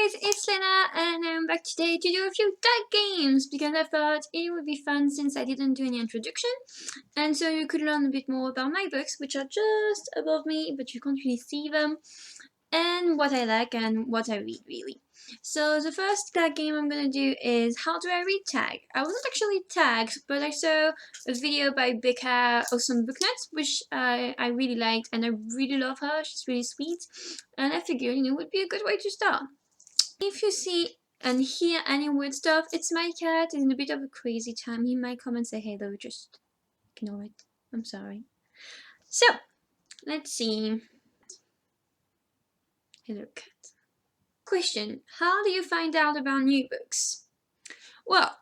guys, it's Lena and I'm back today to do a few tag games because I thought it would be fun since I didn't do any introduction, and so you could learn a bit more about my books, which are just above me but you can't really see them, and what I like and what I read really. So the first tag game I'm gonna do is How Do I Read Tag. I wasn't actually tagged, but I saw a video by Becca Awesome Booknet, which I really liked and I really love her. She's really sweet, and I figured, it would be a good way to start. If you see and hear any weird stuff, it's my cat. He's in a bit of a crazy time. He might come and say hello, just ignore it. I'm sorry. So, let's see. Hello, cat. Question: how do you find out about new books? Well,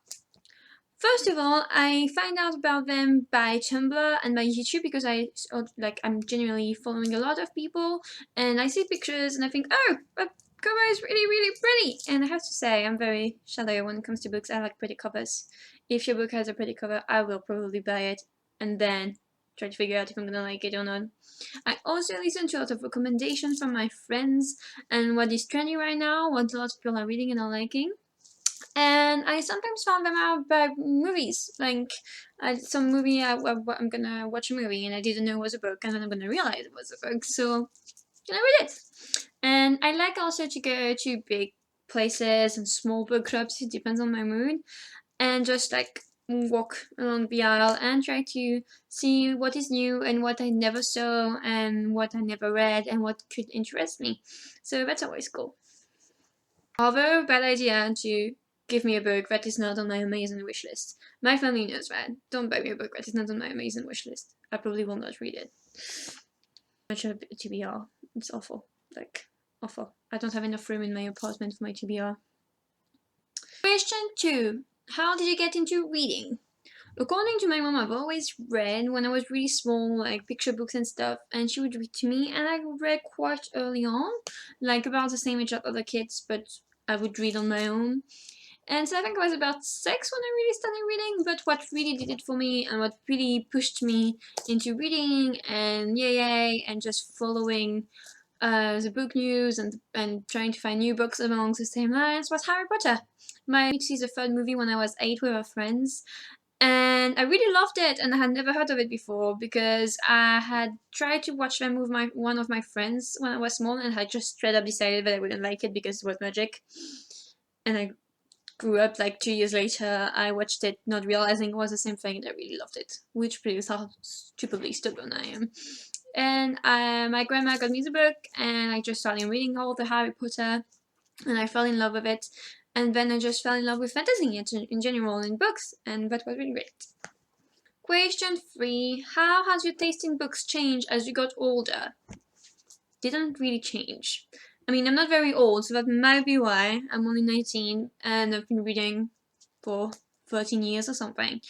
first of all, I find out about them by Tumblr and by YouTube because I'm genuinely following a lot of people, and I see pictures and I think, oh, a cover is really, really pretty. And I have to say, I'm very shallow when it comes to books. I like pretty covers. If your book has a pretty cover, I will probably buy it and then try to figure out if I'm gonna like it or not. I also listen to a lot of recommendations from my friends and what is trendy right now, what a lot of people are reading and are liking. And I sometimes found them out by movies, like some movie I'm gonna watch a movie and I didn't know it was a book, and then I'm gonna realize it was a book, so can I read it? And I like also to go to big places and small book clubs, it depends on my mood, and just like walk along the aisle and try to see what is new and what I never saw and what I never read and what could interest me. So that's always cool. Although bad idea to give me a book that is not on my Amazon wishlist. My family knows that. Don't buy me a book that is not on my Amazon wishlist. I probably will not read it. Much of TBR. It's awful. Like, awful. I don't have enough room in my apartment for my TBR. Question 2. How did you get into reading? According to my mom, I've always read when I was really small, like picture books and stuff, and she would read to me, and I read quite early on, like about the same age as other kids, but I would read on my own. And so I think I was about 6 when I really started reading, but what really did it for me and what really pushed me into reading and yay and just following the book news and trying to find new books along the same lines was Harry Potter. I went to see the third movie when I was 8 with our friends, and I really loved it, and I had never heard of it before because I had tried to watch them with one of my friends when I was small, and I just straight up decided that I wouldn't like it because it was magic. And I grew up like 2 years later, I watched it not realizing it was the same thing, and I really loved it, which proves how stupidly stubborn I am. And my grandma got me the book, and I just started reading all the Harry Potter, and I fell in love with it. And then I just fell in love with fantasy in general in books, and that was really great. Question 3. How has your taste in books changed as you got older? Didn't really change. I mean, I'm not very old, so that might be why. I'm only 19, and I've been reading for 13 years or something.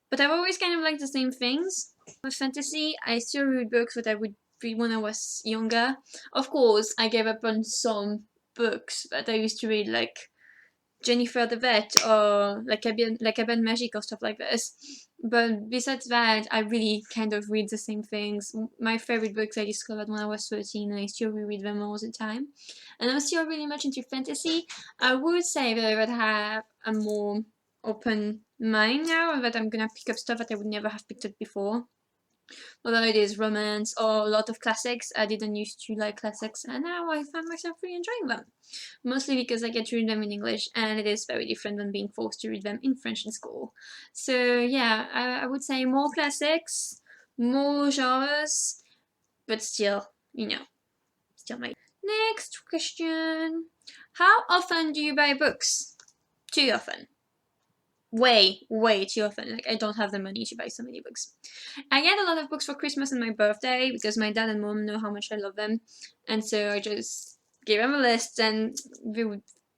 But I've always kind of liked the same things. With fantasy, I still read books that I would read when I was younger. Of course, I gave up on some books that I used to read, like Jennifer the Vet or like Cabin Magic or stuff like this. But besides that, I really kind of read the same things. My favorite books I discovered when I was 13, and I still reread them all the time. And I'm still really much into fantasy. I would say that I have a more open mind now, and that I'm gonna pick up stuff that I would never have picked up before. Whether it is romance or a lot of classics. I didn't used to like classics, and now I find myself really enjoying them. Mostly because I get to read them in English, and it is very different than being forced to read them in French in school. So yeah, I would say more classics, more genres, but still, still my... Next question. How often do you buy books? Too often. Way too often. Like, I don't have the money to buy so many books. I get a lot of books for Christmas and my birthday because my dad and mom know how much I love them, and so I just give them a list and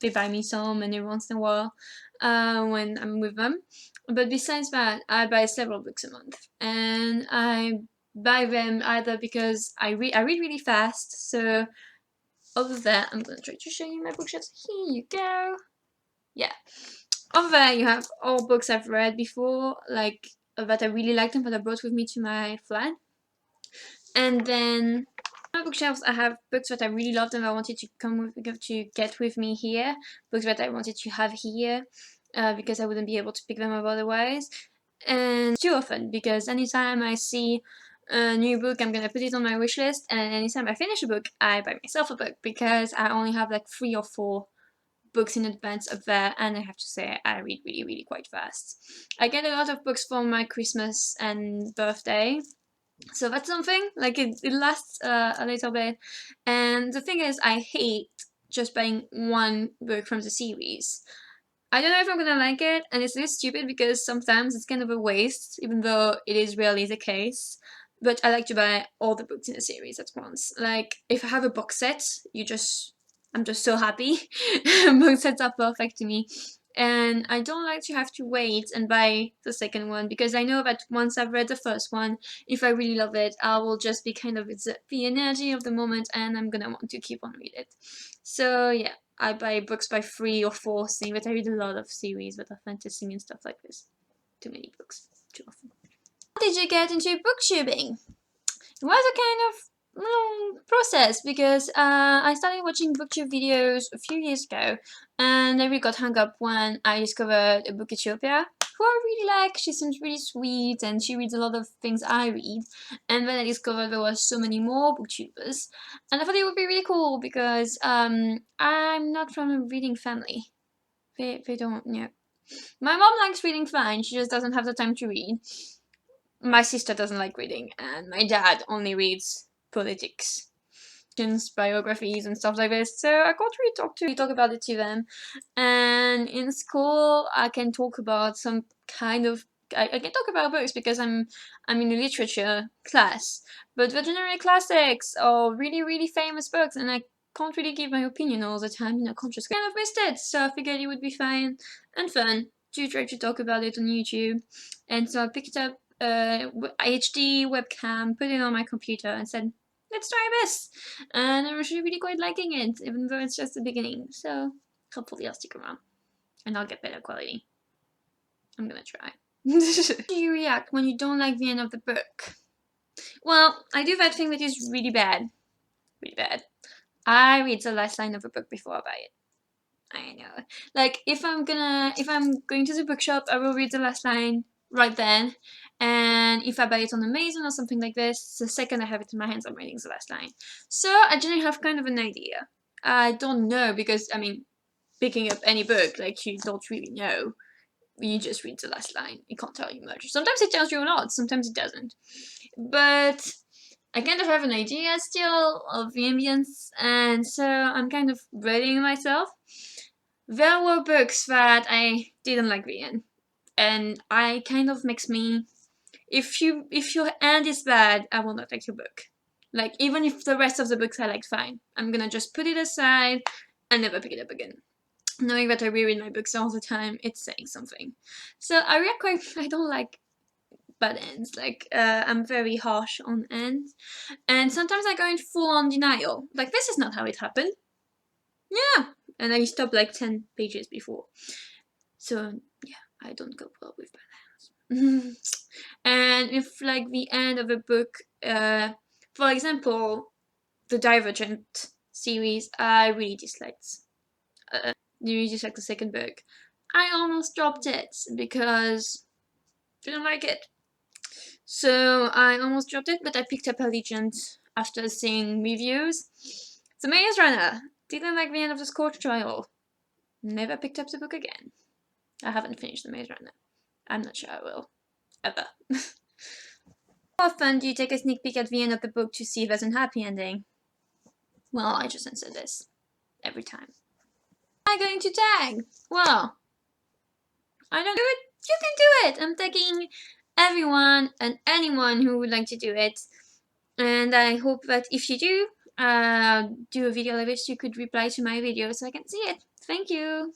they buy me some, and every once in a while when I'm with them. But besides that, I buy several books a month, and I buy them either because I read really fast. So over there, I'm gonna try to show you my bookshelves. Here you go. Yeah. Over there you have all books I've read before, like that I really liked and that I brought with me to my flat. And then On my bookshelves, I have books that I really loved and I wanted to get with me here. Books that I wanted to have here because I wouldn't be able to pick them up otherwise. And too often, because anytime I see a new book, I'm gonna put it on my wish list, and anytime I finish a book, I buy myself a book because I only have like 3 or 4 books in advance up there, and I have to say I read really quite fast. I get a lot of books for my Christmas and birthday, so that's something, like it lasts a little bit. And the thing is, I hate just buying one book from the series. I don't know if I'm gonna like it, and it's a little stupid because sometimes it's kind of a waste, even though it is rarely the case. But I like to buy all the books in the series at once. Like, if I have a box set, I'm just so happy. Box sets are perfect to me. And I don't like to have to wait and buy the second one because I know that once I've read the first one, if I really love it, I will just be kind of the energy of the moment and I'm gonna want to keep on reading it. So yeah, I buy books by 3 or 4 things, but I read a lot of series that are fantasy and stuff like this. Too many books, too often. How did you get into booktubing? It was a kind of process because I started watching booktube videos a few years ago, and I really got hung up when I discovered a book Ethiopia, who I really like. She seems really sweet and she reads a lot of things I read. And then I discovered there were so many more booktubers, and I thought it would be really cool because I'm not from a reading family. They don't, yeah. My mom likes reading fine, she just doesn't have the time to read. My sister doesn't like reading, and my dad only reads politics, biographies, and stuff like this. So I can't really talk about it to them. And in school, I can talk about some kind of. I can talk about books because I'm in a literature class, but the general classics or really famous books, and I can't really give my opinion all the time. You know, I can't just kind of missed it. So I figured it would be fine and fun to try to talk about it on YouTube, and so I picked up HD webcam, put it on my computer, and said, let's try this. And I'm actually really quite liking it, even though it's just the beginning. So hopefully I'll stick around and I'll get better quality. I'm gonna try. How do you react when you don't like the end of the book? Well, I do that thing that is really bad. Really bad. I read the last line of a book before I buy it. I know. Like, if I'm going to the bookshop, I will read the last line right then. And if I buy it on Amazon or something like this, the second I have it in my hands, I'm reading the last line. So I generally have kind of an idea. I don't know because, I mean, picking up any book, like, you don't really know. You just read the last line. It can't tell you much. Sometimes it tells you a lot, sometimes it doesn't. But I kind of have an idea still of the ambience, and so I'm kind of readying myself. There were books that I didn't like the end, and I kind of makes me, if your end is bad, I will not like your book. Like, even if the rest of the books I like fine, I'm gonna just put it aside and never pick it up again. Knowing that I reread my books all the time, it's saying something. So I don't like bad ends. Like, I'm very harsh on ends, and sometimes I go in full on denial. Like, this is not how it happened. Yeah, and I stop like 10 pages before. So yeah, I don't go well with bad ends. And if like the end of a book, for example, the Divergent series, I really disliked. Really disliked the second book. I almost dropped it because I didn't like it. So I almost dropped it, but I picked up Allegiant after seeing reviews. The Maze Runner. Didn't like the end of the Scorch Trial. Never picked up the book again. I haven't finished the Maze Runner. I'm not sure I will. Ever. How often do you take a sneak peek at the end of the book to see if there's a happy ending? Well, I just answered this. Every time. Am I going to tag? Well, I don't do it. You can do it. I'm tagging everyone and anyone who would like to do it. And I hope that if you do a video like this, you could reply to my video so I can see it. Thank you.